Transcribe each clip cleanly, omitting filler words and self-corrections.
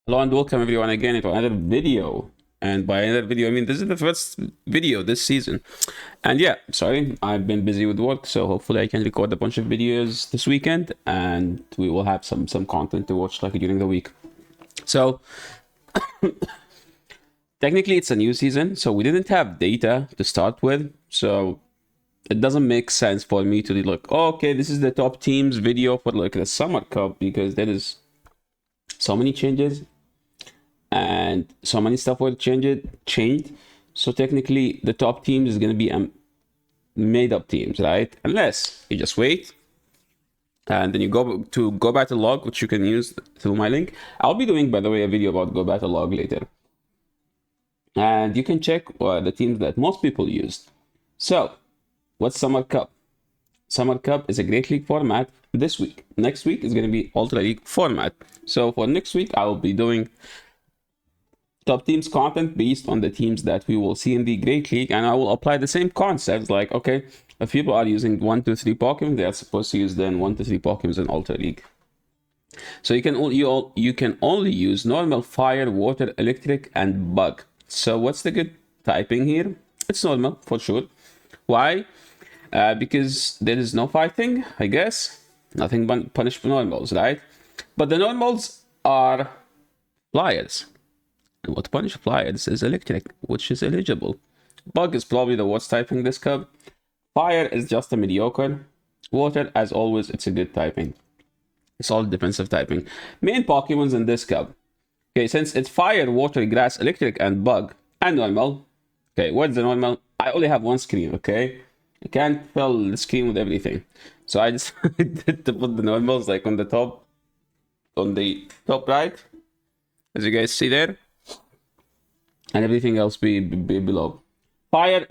Hello and welcome everyone again to another video. And by another video, I mean this is the first video this season. And yeah, sorry, I've been busy with work, so hopefully I can record a bunch of videos this weekend, and we will have some content to watch like during the week. So technically, it's a new season, so we didn't have data to start with, so it doesn't make sense for me to be like, oh, okay, this is the top teams video for like the Summer Cup because there is so many changes and so many stuff were changed. So technically, the top teams is gonna be made up teams, right? Unless you just wait and then you go battle log, which you can use through my link. I'll be doing, by the way, a video about go battle log later, and you can check the teams that most people used. So, what's Summer Cup? Summer Cup is a Great League format this week. Next week is going to be Ultra League format. So for next week, I will be doing top teams content based on the teams that we will see in the Great League, and I will apply the same concepts. Like, okay, if people are using 1 to 3 Pokemon, they are supposed to use then 1 to 3 Pokemon in Ultra League. So you can only use normal, fire, water, electric, and bug. So what's the good typing here? It's normal for sure. Why? Because there is no fighting, I guess. Nothing but punish normals, right? But the normals are flyers. And what punish flyers is electric, which is eligible. Bug is probably the worst typing this cup. Fire is just a mediocre. Water, as always, it's a good typing. It's all defensive typing. Main Pokemons in this cup. Okay, since it's fire, water, grass, electric, and bug, and normal. Okay, what's the normal? I only have one screen, okay? I can't fill the screen with everything. So I just did to put the normals like on the top right, as you guys see there, and everything else be below. Fire,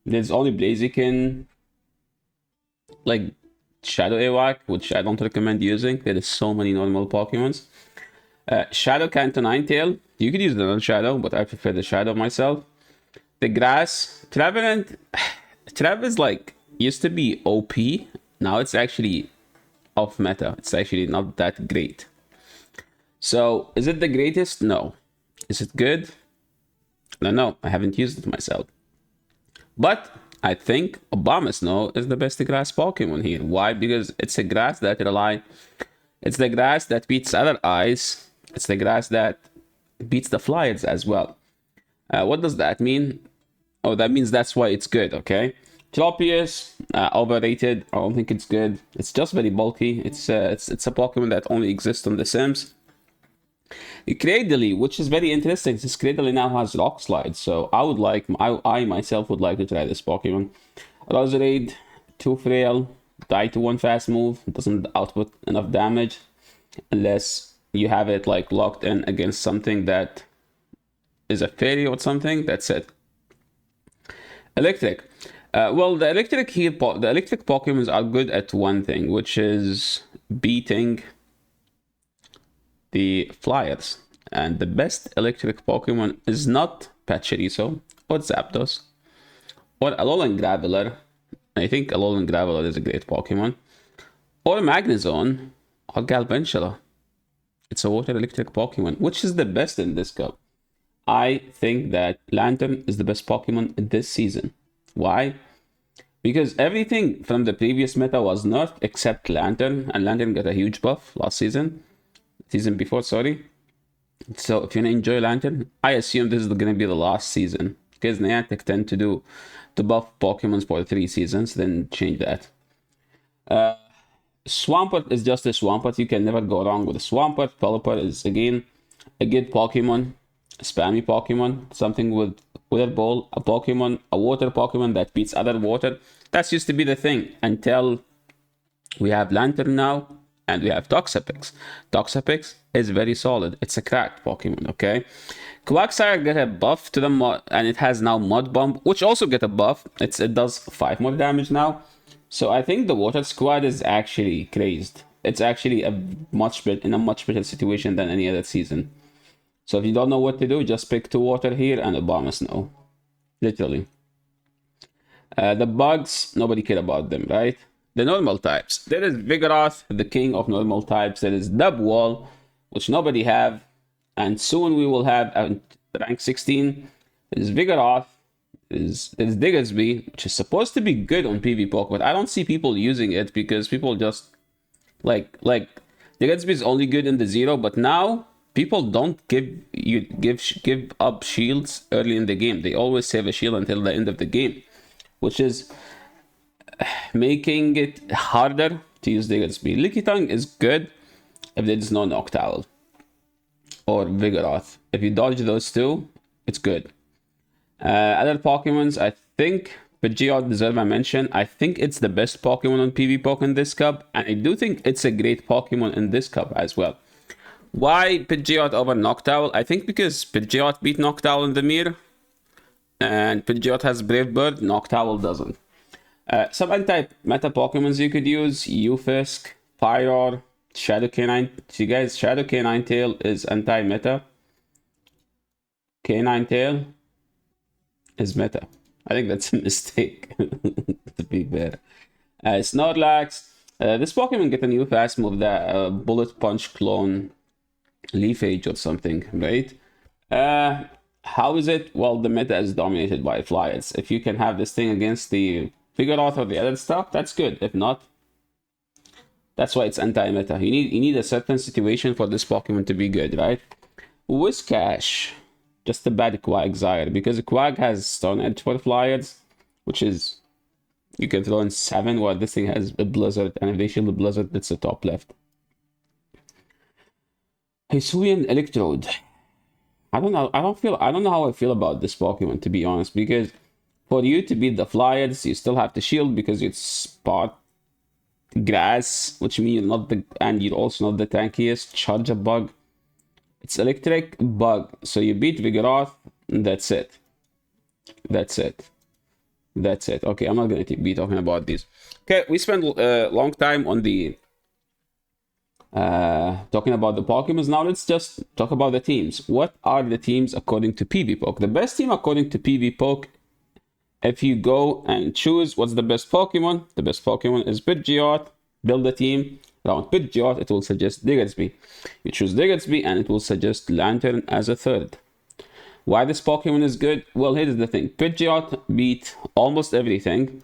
there's only Blaziken, like Shadow Ewak, which I don't recommend using. There is so many normal Pokemons. Shadow Kanto Ninetale, you could use the non-Shadow, but I prefer the Shadow myself. The Grass, Trevenant, Trev is like, used to be OP, now it's actually off meta. It's actually not that great. So, is it the greatest? No. Is it good? No, I haven't used it myself. But I think Abomasnow is the best grass Pokemon here. Why? Because it's a grass that it's the grass that beats other ice. It's the grass that beats the flyers as well. What does that mean? Oh, that means that's why it's good, okay? Tropius, overrated. I don't think it's good. It's just very bulky. It's a Pokemon that only exists on The Sims. Cradily, which is very interesting, since Cradily now has Rock Slide, so I myself would like to try this Pokemon. Roserade, too frail, die to one fast move, doesn't output enough damage unless you have it like locked in against something that is a fairy or something. That's it. Electric. Well, the electric Pokemons are good at one thing, which is beating the flyers. And the best electric Pokemon is not Pachirisu or Zapdos or Alolan Graveler. I think Alolan Graveler is a great Pokemon. Or Magnezone or Galvantula. It's a water electric Pokemon. Which is the best in this cup? I think that Lantern is the best Pokemon this season. Why? Because everything from the previous meta was nerfed except Lantern, and Lantern got a huge buff last season before, sorry. So if you enjoy Lantern, I assume this is going to be the last season, because Niantic tend to buff Pokemons for 3 seasons, then change that. Swampert is just a Swampert. You can never go wrong with a Swampert. Pelipper is, again, a good Pokemon. A spammy Pokemon. Something with Wither Ball. A water Pokemon that beats other water. That used to be the thing until we have Lantern now. And we have Toxapex. Toxapex is very solid. It's a cracked Pokemon, okay? Quagsire got a buff to the mod, and it has now Mud Bomb, which also get a buff. It does 5 more damage now. So I think the Water Squad is actually crazed. It's actually in a much better situation than any other season. So if you don't know what to do, just pick 2 water here and Abomasnow. Literally. The bugs, nobody cared about them, right? The normal types. There is Vigoroth, the king of normal types. There is Dubwall, which nobody have. And soon we will have rank 16 is Vigoroth, is Diggersby, which is supposed to be good on PvPoke, but I don't see people using it because people just like Diggersby is only good in the zero, but now people don't give up shields early in the game. They always save a shield until the end of the game, which is making it harder to use Diggersby. Lickitung is good if there is no Noctowl or Vigoroth. If you dodge those two, it's good. Other Pokemons, I think Pidgeot deserve a mention. I think it's the best Pokemon on PvPoke in this cup, and I do think it's a great Pokemon in this cup as well. Why Pidgeot over Noctowl? I think because Pidgeot beat Noctowl in the mirror, and Pidgeot has Brave Bird, Noctowl doesn't. Some anti-meta Pokemons you could use: Ufisk, Pyroar, Shadow Canine. So you guys, Shadow Canine Tail is anti-meta. Canine Tail is meta. I think that's a mistake, to be fair. Snorlax. This Pokemon get a new fast move, that Bullet Punch clone Leafage or something, right? How is it? Well, the meta is dominated by Flyers. If you can have this thing against the Vigoroth or the other stuff, that's good. If not, that's why it's anti-meta. You need a certain situation for this Pokemon to be good, right? Whiscash. Just a bad Quagsire, because Quag has Stone Edge for Flyers, which is, you can throw in 7, while this thing has a Blizzard, and if they shield the Blizzard, it's the top left. Hisuian Electrode. I don't know how I feel about this Pokemon, to be honest, because for you to beat the Flyers, you still have to shield because it's part grass, which means you're also not the tankiest. Charge a bug. It's electric bug, so you beat Vigoroth, that's it. That's it. Okay, I'm not gonna be talking about these. Okay, we spent a long time on the talking about the Pokemons. Now let's just talk about the teams. What are the teams according to PvPoke? The best team according to PvPoke, if you go and choose what's the best Pokemon, the best Pokemon is Pidgeot. Build a team around Pidgeot, it will suggest Diggersby. You choose Diggersby and it will suggest Lantern as a third. Why this Pokemon is good? Well, here's the thing. Pidgeot beat almost everything.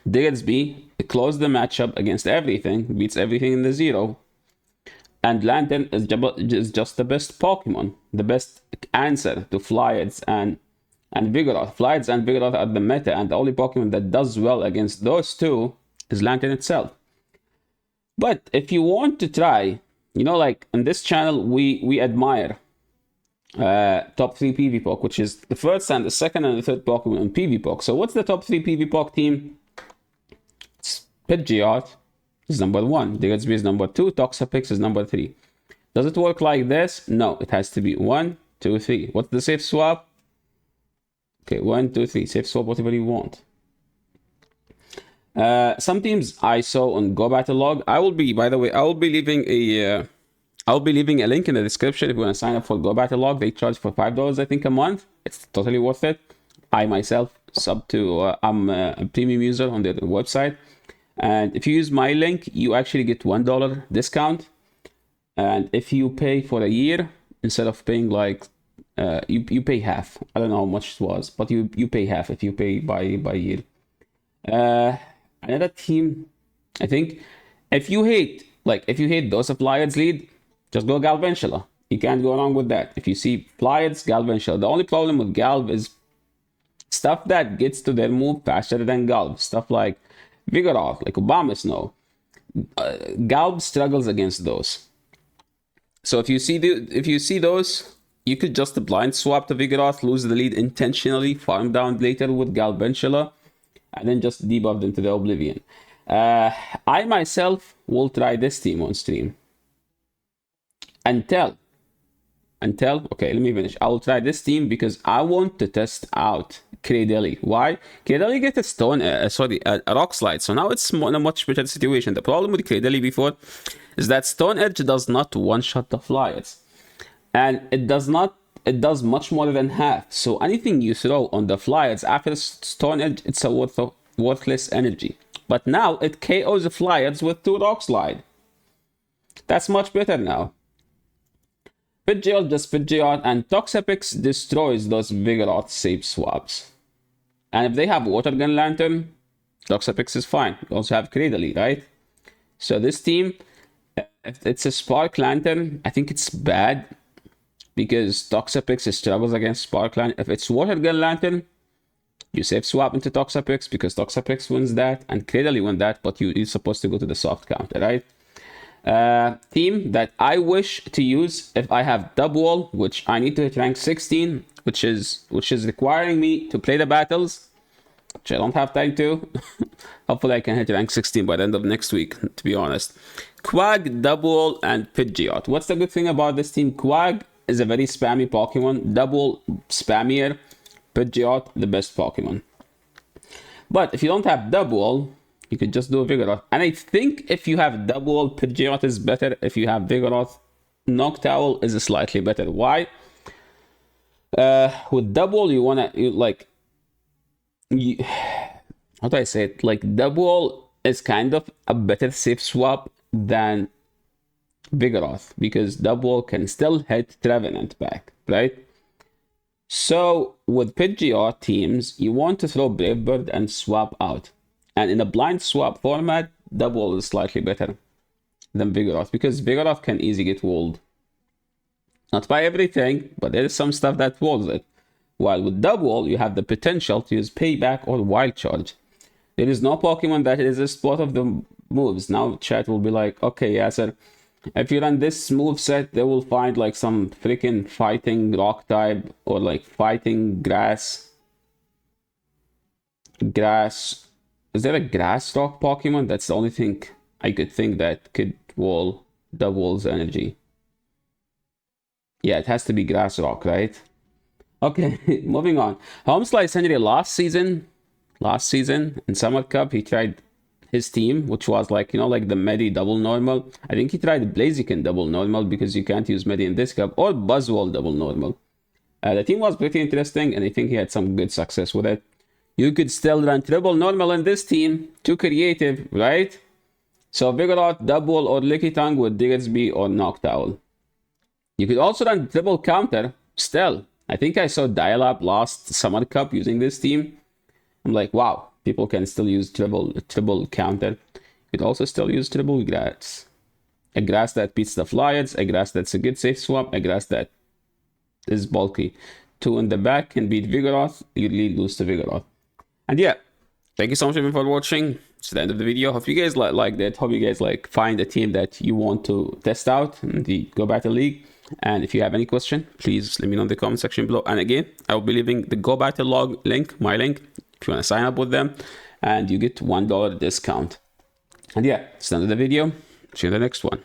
Diggersby closed the matchup against everything, beats everything in the zero. And Lantern is just the best Pokemon, the best answer to Flyards and Vigoroth. Flyards and Vigoroth are the meta, and the only Pokemon that does well against those two is Lantern itself. But if you want to try, like in this channel, we admire top 3 PvPoke, which is the first and the second and the third Pokemon in PvPoke. So what's the top 3 PvPoke team? It's Pidgeot is number 1, Diggersby is number 2, Toxapex is number 3. Does it work like this? No, it has to be 1, 2, 3. What's the safe swap? Okay, 1, 2, 3. Safe swap whatever you want. Some teams I saw on Go Battle Log. I will be leaving a link in the description if you want to sign up for Go Battle Log. They charge for $5, I think, a month. It's totally worth it. I myself I'm a premium user on their website, and if you use my link, you actually get $1 discount. And if you pay for a year, instead of paying you pay half. I don't know how much it was, but you pay half if you pay by year. Another team, I think, if you hate those of Flyards lead, just go Galvantula. You can't go wrong with that. If you see Flyards, Galvantula. The only problem with Galv is stuff that gets to their move faster than Galv. Stuff like Vigoroth, like Abomasnow. Galv struggles against those. So if you see those, you could just blind swap to Vigoroth, lose the lead intentionally, farm down later with Galvantula, and then just debuffed into the Oblivion. I myself will try this team on stream. Until, okay, let me finish. I will try this team because I want to test out Cradily. Why? Cradily get a Rock Slide, so now it's in a much better situation. The problem with Cradily before is that Stone Edge does not one-shot the Flyers. And it does much more than half. So anything you throw on the Flyers after Stone Edge, it's a worthless energy. But now it KOs the Flyers with 2 Rock Slide. That's much better now. Pidgeot just Pidgeot, and Toxapex destroys those Vigoroth shape swaps. And if they have Water Gun Lantern, Toxapex is fine. You also have Cradily, right? So this team, if it's a Spark Lantern, I think it's bad because Toxapex struggles against Spark Lantern. If it's Water Gun Lantern, you safe swap into Toxapex because Toxapex wins that and Cradily wins that, but you're supposed to go to the soft counter, right? Team that I wish to use if I have Dubwool, which I need to hit rank 16, which is requiring me to play the battles, which I don't have time to. Hopefully I can hit rank 16 by the end of next week, to be honest. Quag, Dubwool, and Pidgeot. What's the good thing about this team? Quag is a very spammy Pokemon. Dubwool, spammier. Pidgeot, the best Pokemon. But if you don't have Dubwool, you could just do a Vigoroth. And I think if you have Dubwool, Pidgeot is better. If you have Vigoroth, Noctowl is slightly better. Why? With Dubwool, how do I say it? Like, Dubwool is kind of a better safe swap than Vigoroth, because Dubwool can still hit Trevenant back, right? So with Pidgeot teams, you want to throw Brave Bird and swap out. And in a blind swap format, Dubwool is slightly better than Vigoroth, because Vigoroth can easily get walled. Not by everything, but there is some stuff that walls it. While with Dubwool, you have the potential to use Payback or Wild Charge. There is no Pokemon that is a spot of the moves. Now chat will be like, okay, Yasser, if you run this move set, they will find like some freaking fighting rock type or like fighting grass. Is there a grass rock Pokemon? That's the only thing I could think that could wall Dubwool's energy. Yeah, it has to be grass rock, right? Okay, moving on. Homeslice Henry last season in Summer Cup, he tried his team, which was like, like the Medi double normal. I think he tried Blaziken double normal because you can't use Medi in this cup, or Buzzwole double normal. The team was pretty interesting, and I think he had some good success with it. You could still run triple normal in this team, too creative, right? So Vigoroth, Dubwool, or Lickitung with Diggersby or Noctowl. You could also run triple counter still. I think I saw Dialab last Summer Cup using this team. I'm like, wow, people can still use triple counter. You could also still use triple grass. A grass that beats the Flyers, a grass that's a good safe swap, a grass that is bulky. 2 in the back can beat Vigoroth, you lose to Vigoroth. And yeah, thank you so much for watching. It's the end of the video. Hope you guys liked it. Hope you guys find a team that you want to test out in the Go Battle League. And if you have any question, please let me know in the comment section below. And again, I will be leaving the Go Battle Log link, my link, if you want to sign up with them, and you get $1 discount. And yeah, it's the end of the video. See you in the next one.